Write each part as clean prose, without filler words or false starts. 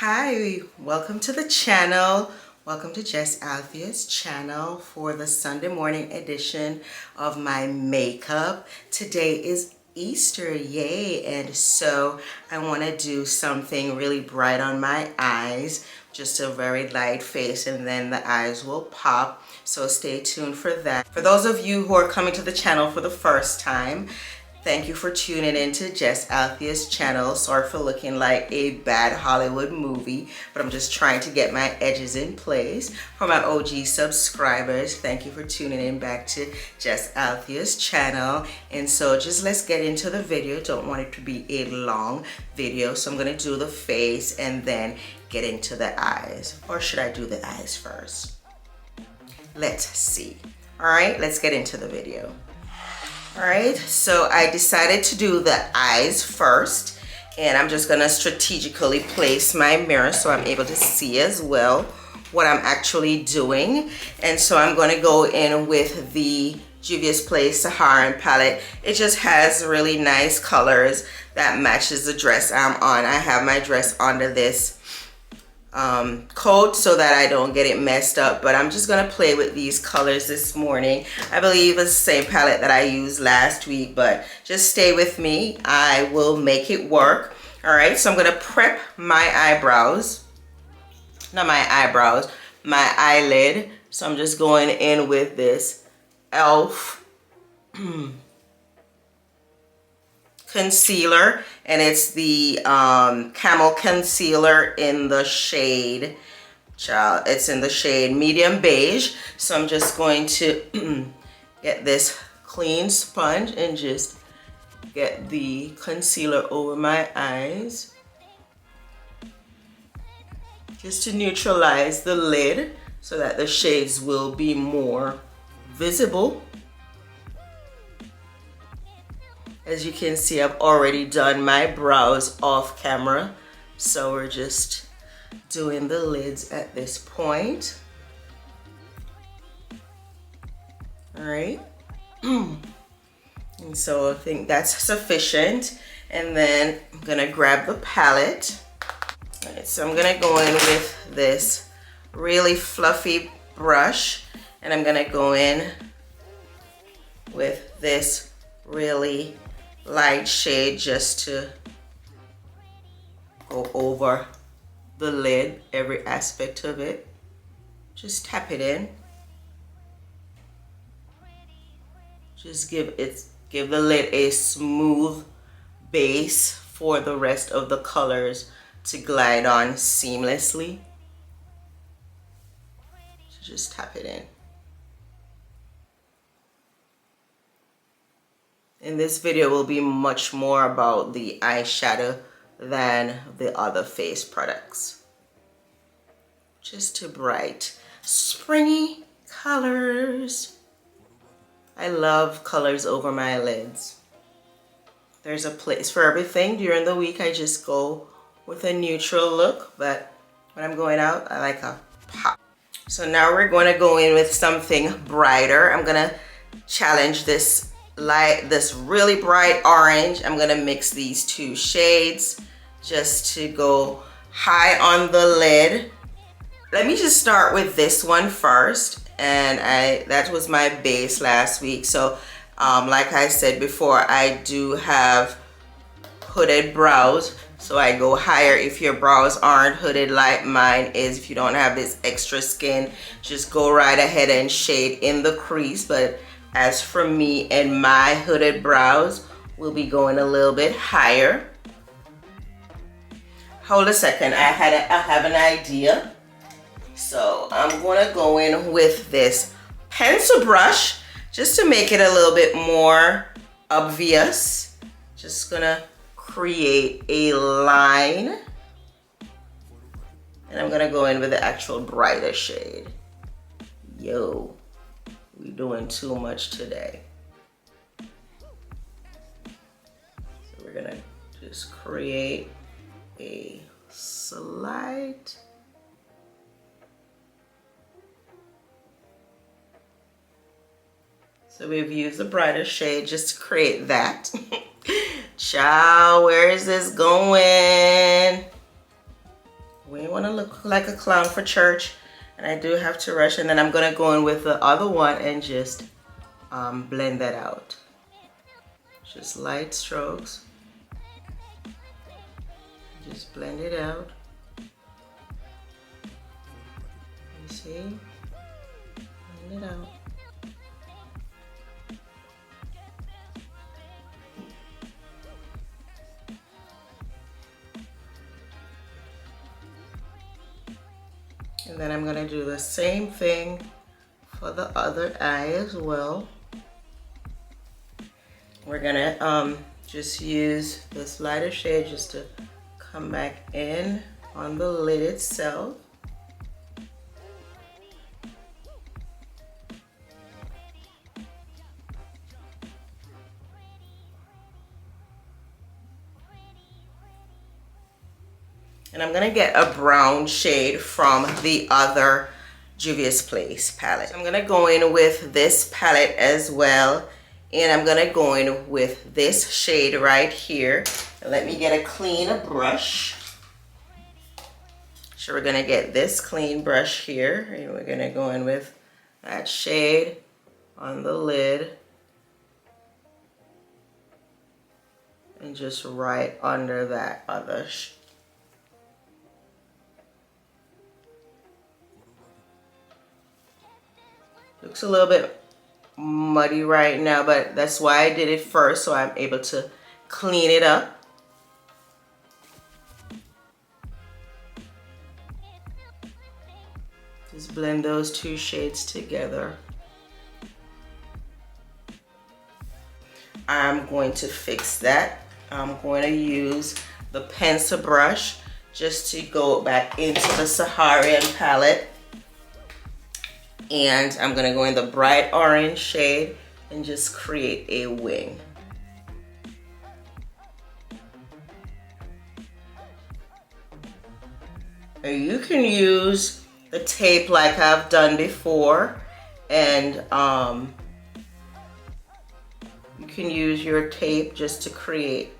Hi, welcome to the channel. Welcome to Jess Althea's channel for the Sunday morning edition of my makeup. Today is Easter, yay! And so I want to do something really bright on my eyes, just a very light face, and then the eyes will pop. So stay tuned for that. For those of you who are coming to the channel for the first time, thank you for tuning in to Jess Althea's channel. Sorry for looking like a bad Hollywood movie, but I'm just trying to get my edges in place. For my OG subscribers, thank you for tuning in back to Jess Althea's channel. And so just let's get into the video. Don't want it to be a long video, so I'm gonna do the face and then get into the eyes. Or should I do the eyes first? Let's see. All right, let's get into the video. Alright, so I decided to do the eyes first, and I'm just gonna strategically place my mirror so I'm able to see as well what I'm actually doing. And so I'm gonna go in with the Juvia's Place Saharan palette. It just has really nice colors that matches the dress I'm on. I have my dress under this coat so that I don't get it messed up, but I'm just gonna play with these colors this morning. I believe it's the same palette that I used last week, but just stay with me. I will make it work. All right, so I'm gonna prep my eyebrows, not my eyebrows, my eyelid. So I'm just going in with this e.l.f. concealer, and it's the camel concealer in the shade, child, it's in the shade medium beige. So I'm just going to get this clean sponge and just get the concealer over my eyes, just to neutralize the lid so that the shades will be more visible. As you can see, I've already done my brows off camera, so we're just doing the lids at this point. All right, and so I think that's sufficient. And then I'm gonna grab the palette. All right, so I'm gonna go in with this really fluffy brush, and I'm gonna go in with this really light shade just to go over the lid, every aspect of it. Just tap it in. Just give the lid a smooth base for the rest of the colors to glide on seamlessly. So just tap it in. And this video will be much more about the eyeshadow than the other face products. Just to bright, springy colors. I love colors over my lids. There's a place for everything. During the week, I just go with a neutral look, but when I'm going out, I like a pop. So now we're going to go in with something brighter. I'm going to challenge this really bright orange. I'm gonna mix these two shades just to go high on the lid. Let me just start with this one first, and that was my base last week. So like I said before, I do have hooded brows, so I go higher. If your brows aren't hooded like mine is, if you don't have this extra skin, just go right ahead and shade in the crease. But as for me and my hooded brows, we'll be going a little bit higher. Hold a second, I have an idea. So I'm gonna go in with this pencil brush just to make it a little bit more obvious. Just gonna create a line. And I'm gonna go in with the actual brighter shade. Yo. We're doing too much today. So we're gonna just create a slight so we've used the brighter shade just to create that. Child, where is this going? We want to look like a clown for church, and I do have to rush. And then I'm gonna go in with the other one and just blend that out. Just light strokes. Just blend it out. You see? Blend it out. And then I'm gonna do the same thing for the other eye as well. We're gonna just use this lighter shade just to come back in on the lid itself. And I'm gonna get a brown shade from the other Juvia's Place palette. So I'm gonna go in with this palette as well. And I'm gonna go in with this shade right here. Let me get a clean brush. So we're gonna get this clean brush here. And we're gonna go in with that shade on the lid. And just right under that other looks a little bit muddy right now, but that's why I did it first, so I'm able to clean it up. Just blend those two shades together. I'm going to fix that. I'm going to use the pencil brush just to go back into the Saharan palette. And I'm gonna go in the bright orange shade and just create a wing. Now you can use the tape like I've done before, and you can use your tape just to create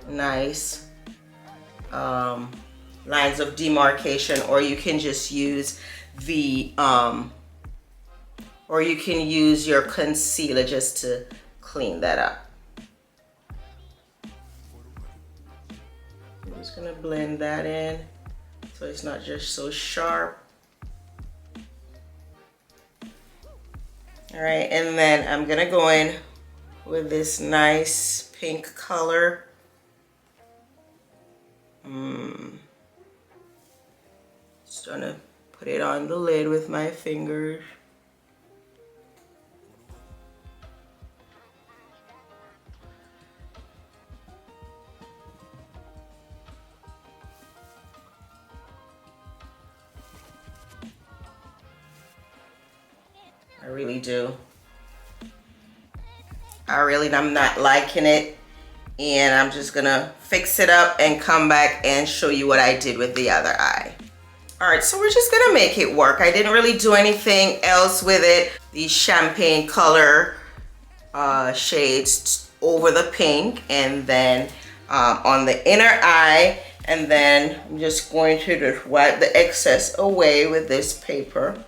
nice lines of demarcation, or you can just use the or you can use your concealer just to clean that up. I'm just gonna blend that in so it's not just so sharp. All right, and then I'm gonna go in with this nice pink color. Just gonna put it on the lid with my fingers. I really do. I'm not liking it, and I'm just gonna fix it up and come back and show you what I did with the other eye. All right, so we're just gonna make it work. I didn't really do anything else with it. These champagne color shades over the pink, and then on the inner eye, and then I'm just going to just wipe the excess away with this paper.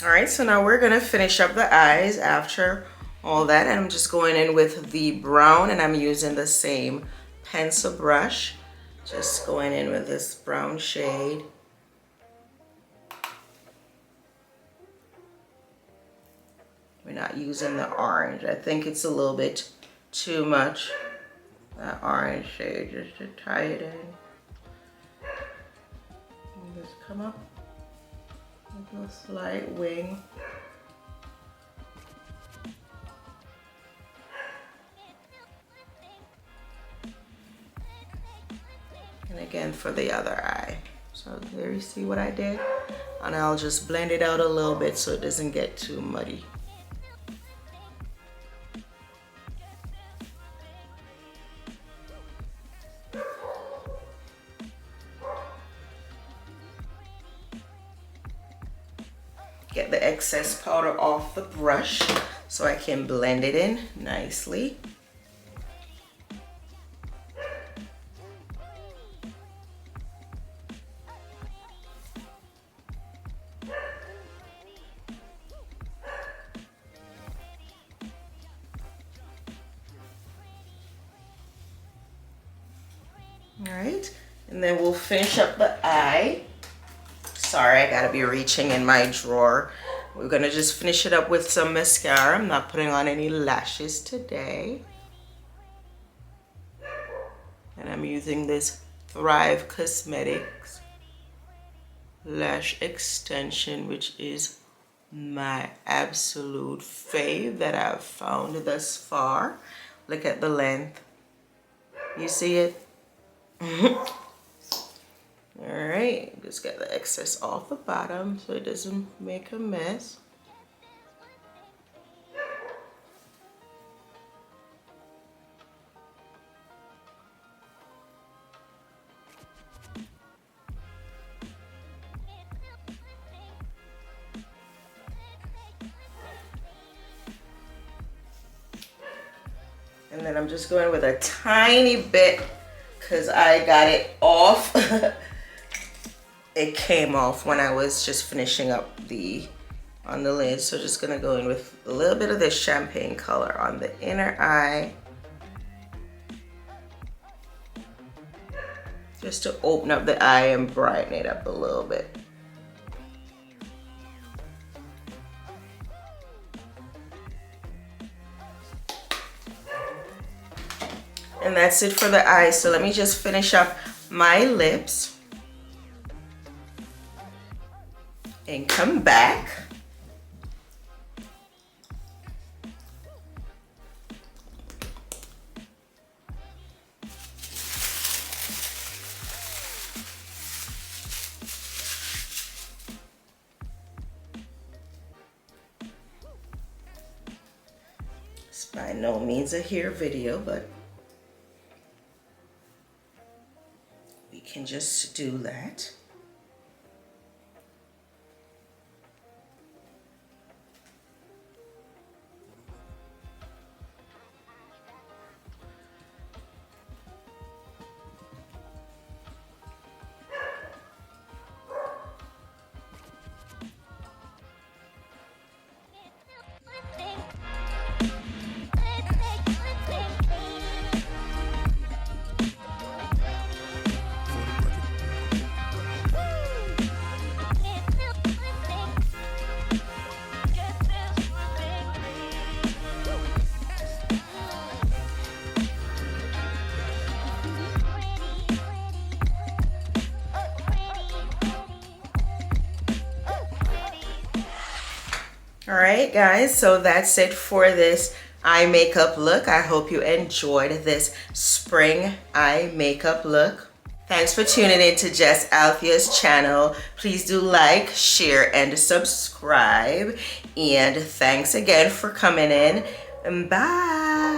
All right, so now we're gonna finish up the eyes after all that, and I'm just going in with the brown, and I'm using the same pencil brush. Just going in with this brown shade. We're not using the orange. I think it's a little bit too much, that orange shade, just to tie it in. And just come up with a slight wing. And again for the other eye. So there you see what I did? And I'll just blend it out a little bit so it doesn't get too muddy. Get the excess powder off the brush so I can blend it in nicely. All right, and then we'll finish up the eye. Sorry, I gotta be reaching in my drawer. We're gonna just finish it up with some mascara. I'm not putting on any lashes today. And I'm using this Thrive Cosmetics lash extension, which is my absolute fave that I've found thus far. Look at the length. You see it? Alright, just get the excess off the bottom so it doesn't make a mess. And then I'm just going with a tiny bit because I got it off. It came off when I was just finishing up on the lid. So just gonna go in with a little bit of this champagne color on the inner eye. Just to open up the eye and brighten it up a little bit. And that's it for the eyes. So let me just finish up my lips and come back. It's by no means a hair video, but we can just do that. All right, guys, so that's it for this eye makeup look. I hope you enjoyed this spring eye makeup look. Thanks for tuning in to Jess Althea's channel. Please do like, share, and subscribe. And thanks again for coming in. Bye.